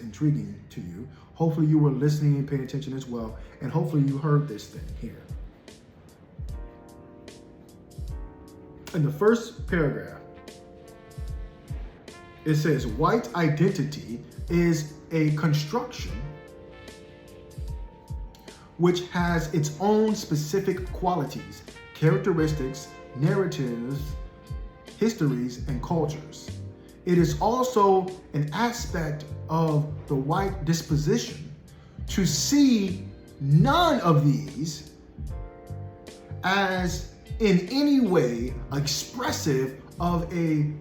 Intriguing to you. Hopefully you were listening and paying attention as well, and hopefully you heard this thing here. In the first paragraph, it says white identity is a construction which has its own specific qualities, characteristics, narratives, histories, and cultures. It is also an aspect of the white disposition to see none of these as in any way expressive of a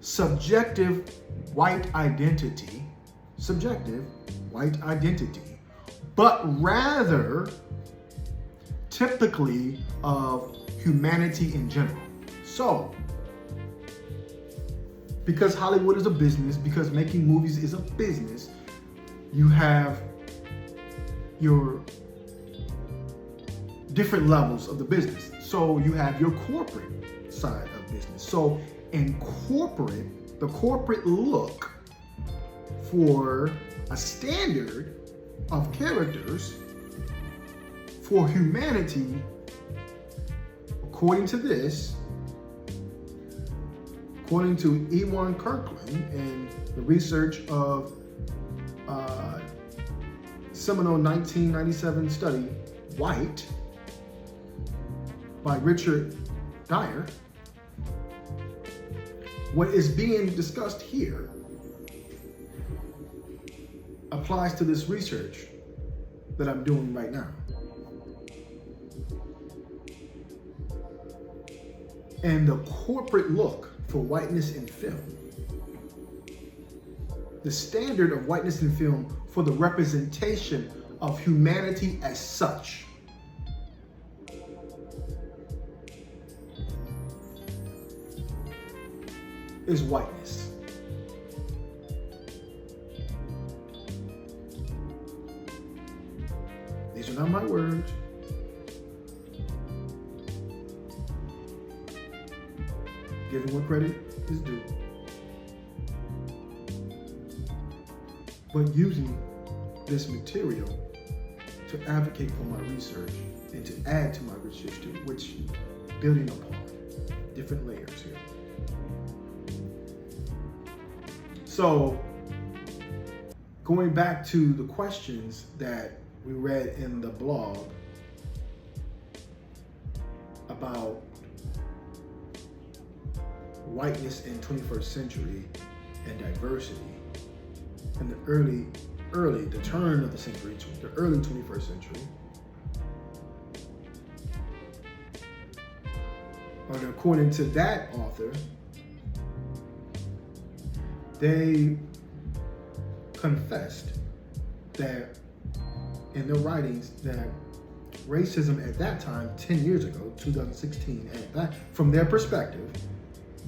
subjective white identity, but rather typically of humanity in general. So, because Hollywood is a business, because making movies is a business, you have your different levels of the business. So you have your corporate side of business. So in corporate, the corporate look for a standard of characters for humanity, according to this, according to Ewan Kirkland and the research of seminal 1997 study, White, by Richard Dyer, what is being discussed here applies to this research that I'm doing right now. And the corporate look for whiteness in film, the standard of whiteness in film for the representation of humanity as such, is whiteness. These are not my words. Giving what credit is due. But using this material to advocate for my research and to add to my research, to which building upon different layers here. So, going back to the questions that we read in the blog about whiteness in 21st century and diversity in the the turn of the century, the early 21st century, or according to that author, they confessed that in their writings that racism at that time, 10 years ago, 2016, at that, from their perspective,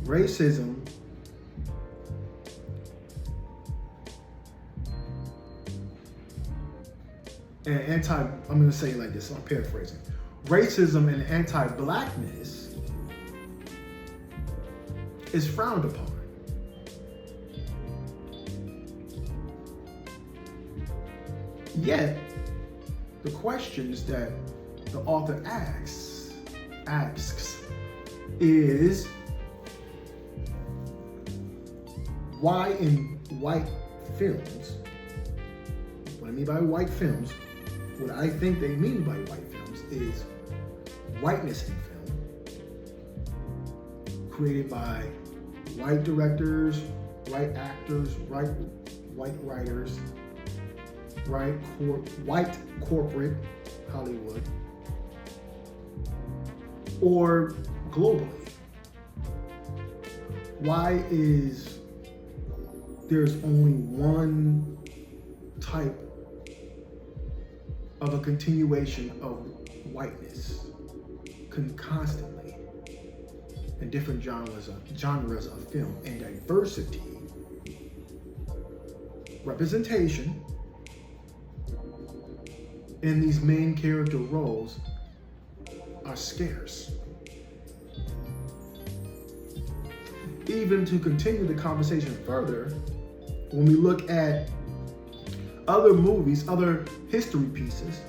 racism and I'm going to say it like this, I'm paraphrasing. Racism and anti-blackness is frowned upon. Yet, the questions that the author asks is, why in white films, what I mean by white films, what I think they mean by white films is whiteness in film, created by white directors, white actors, white writers, white corporate Hollywood, or globally. Why is there's only one type of a continuation of whiteness constantly in different genres of film, and diversity, representation, in these main character roles are scarce. Even to continue the conversation further, when we look at other movies, other history pieces,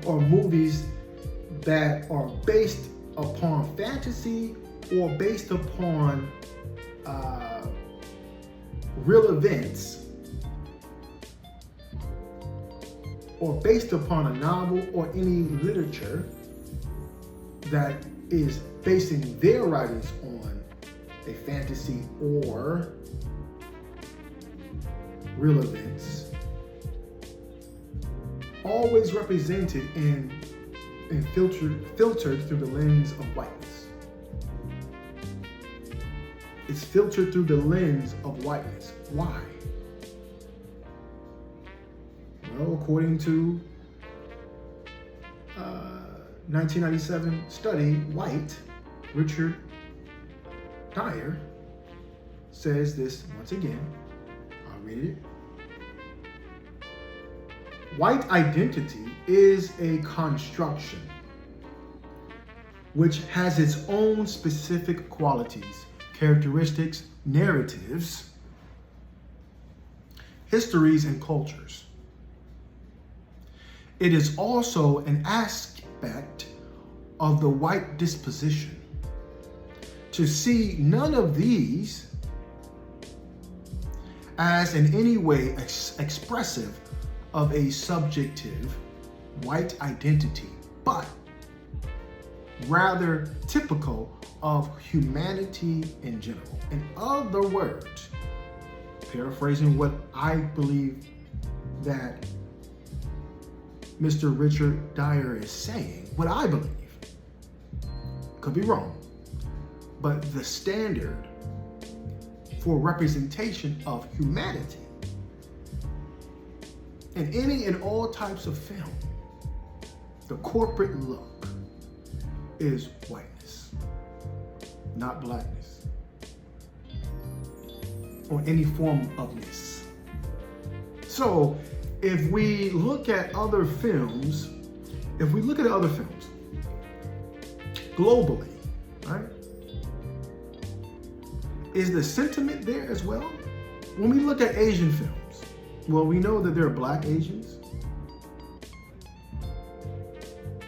or movies that are based upon fantasy or based upon real events, or based upon a novel or any literature that is basing their writings on a fantasy or real events, always represented and filtered through the lens of whiteness. It's filtered through the lens of whiteness. Why? Well, according to 1997 study, Richard Dyer says this once again. I'll read it. White identity is a construction which has its own specific qualities, characteristics, narratives, histories, and cultures. It is also an aspect of the white disposition to see none of these as in any way expressive of a subjective white identity, but rather typical of humanity in general. In other words, paraphrasing what I believe that Mr. Richard Dyer is saying, what I believe, could be wrong, but the standard for representation of humanity in any and all types of film, the corporate look is whiteness, not blackness, or any form of ness. So if we look at other films, globally, right? Is the sentiment there as well? When we look at Asian films, well, we know that there are black Asians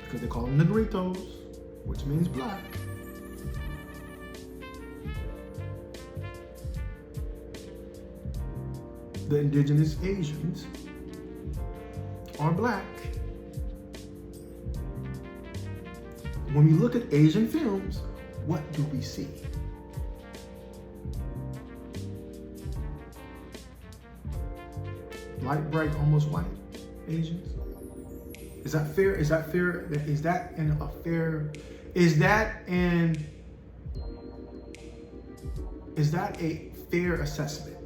because they call them negritos, which means black. The indigenous Asians are black. When we look at Asian films, what do we see? Light, bright, almost white Asians. Is that fair? Is that a fair assessment?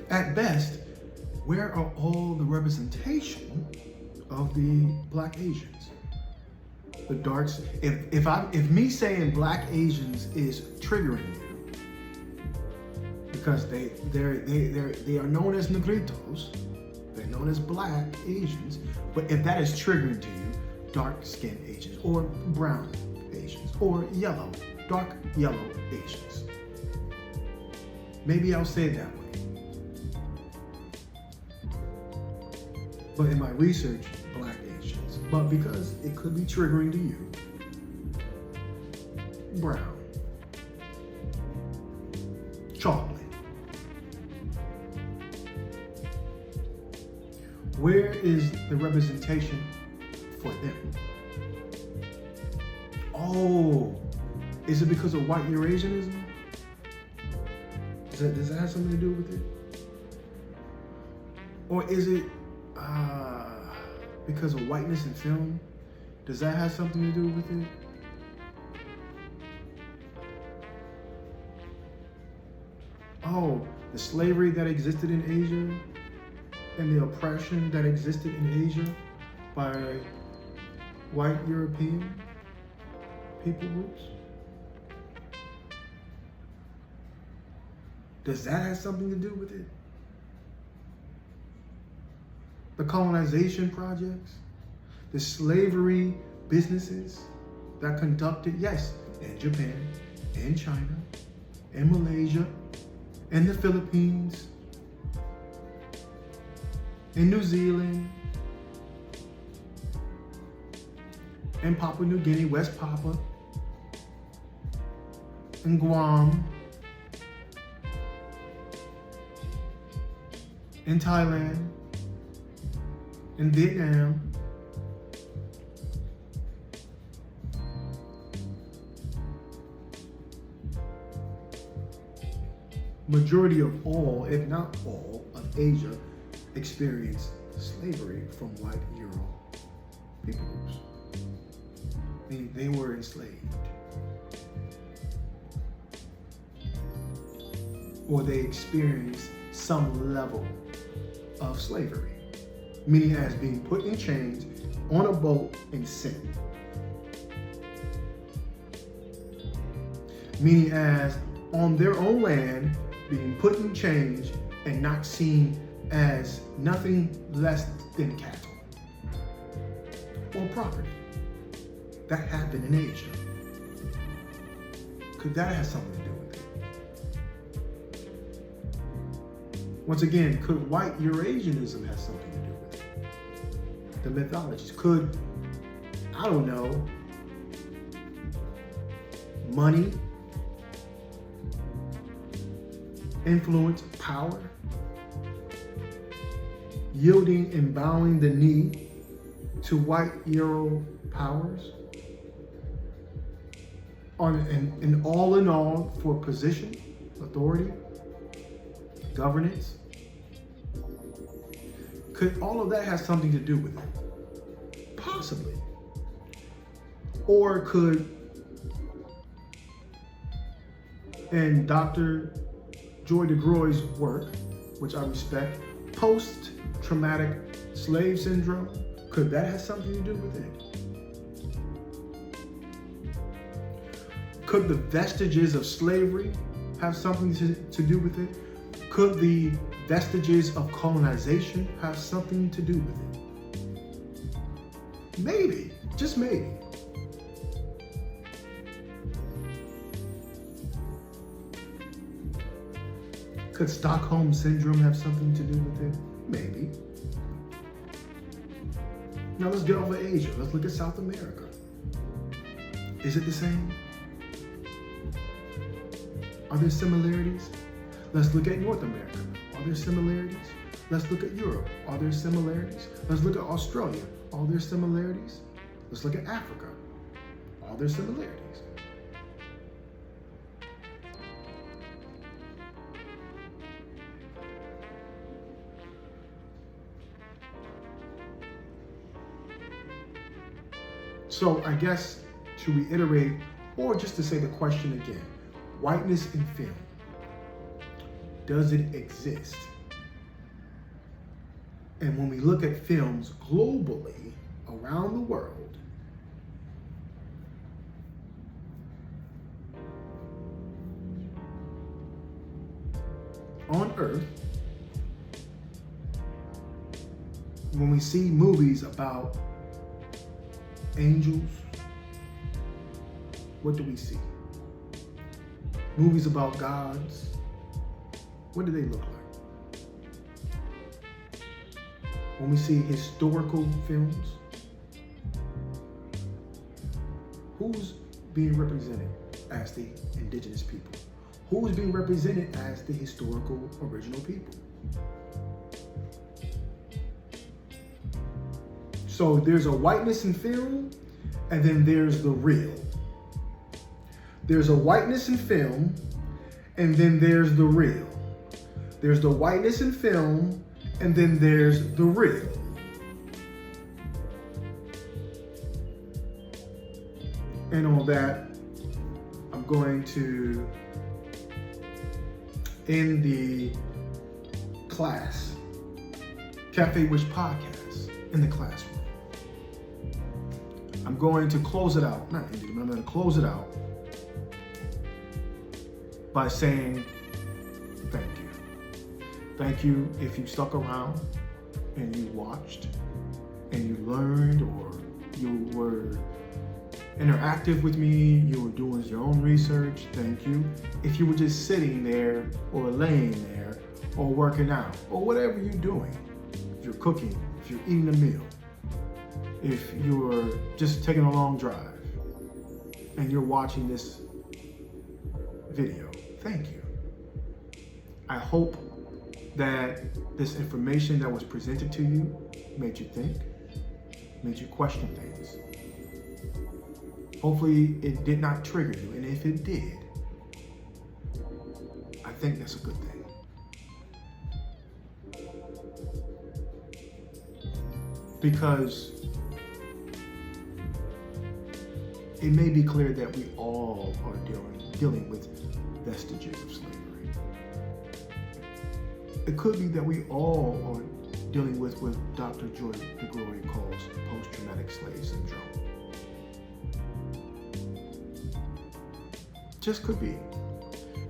At best, where are all the representation of the black Asians? The darks. If me saying black Asians is triggering you, because they are known as negritos, they're known as black Asians, but if that is triggering to you, dark-skinned Asians, or brown Asians, or yellow, dark yellow Asians, maybe I'll say it that way. But in my research, black Asians. But because it could be triggering to you, brown, chocolate. Where is the representation for them? Oh, is it because of white Eurasianism? Does that have something to do with it? Or is it because of whiteness in film? Does that have something to do with it? Oh, the slavery that existed in Asia and the oppression that existed in Asia by white European people groups? Does that have something to do with it? the colonization projects, the slavery businesses that conducted, yes, in Japan, in China, in Malaysia, in the Philippines, in New Zealand, in Papua New Guinea, West Papua, in Guam, in Thailand, in Vietnam, majority of all, if not all, of Asia experienced slavery from white Euro people groups. They were enslaved. Or they experienced some level of slavery, meaning as being put in chains on a boat and sent. Meaning as on their own land, being put in chains and not seen as nothing less than cattle or property. That happened in Asia. Could that have something to do with it? Once again, could white Eurasianism have something to do with it? The mythologies. Could, I don't know, money, influence, power, yielding and bowing the knee to white Euro powers, and all in all for position, authority, governance? Could all of that have something to do with it? Possibly. Or could, in Dr. Joy DeGroy's work, which I respect, post-traumatic slave syndrome, could that have something to do with it? Could the vestiges of slavery have something to do with it? Could the vestiges of colonization have something to do with it? Maybe, just maybe. Could Stockholm Syndrome have something to do with it? Maybe. Now let's get off of Asia. Let's look at South America. Is it the same? Are there similarities? Let's look at North America. Are there similarities? Let's look at Europe. Are there similarities? Let's look at Australia. Are there similarities? Let's look at Africa. Are there similarities? So I guess to reiterate, or just to say the question again, whiteness in film, does it exist? And when we look at films globally around the world, on Earth, when we see movies about angels, what do we see? Movies about gods, what do they look like? When we see historical films, who's being represented as the indigenous people? Who's being represented as the historical original people? So there's a whiteness in film, and then there's the real. There's a whiteness in film, and then there's the real. There's the whiteness in film, and then there's the real. And on that, I'm going to end the class, Cafe Wish podcast, in the classroom. I'm going to close it out, not end it, but I'm going to close it out by saying thank you. Thank you if you stuck around and you watched and you learned, or you were interactive with me, you were doing your own research, thank you. If you were just sitting there or laying there or working out or whatever you're doing, if you're cooking, if you're eating a meal, if you're just taking a long drive and you're watching this video, thank you. I hope that this information that was presented to you made you think, made you question things. Hopefully it did not trigger you, and if it did, I think that's a good thing. Because it may be clear that we all are dealing with vestiges of slavery. It could be that we all are dealing with what Dr. Joy DeGroy calls post-traumatic slave syndrome. Just could be.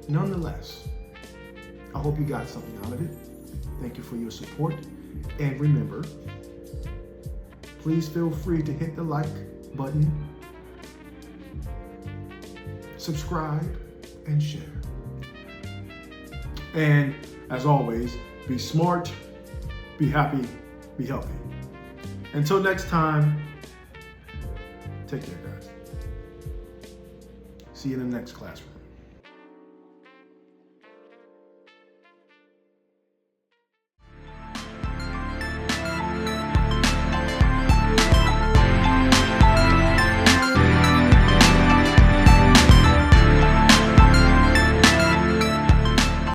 Nonetheless, I hope you got something out of it. Thank you for your support. And remember, please feel free to hit the like button, subscribe, and share. And as always, be smart, be happy, be healthy. Until next time, take care, guys. See you in the next classroom.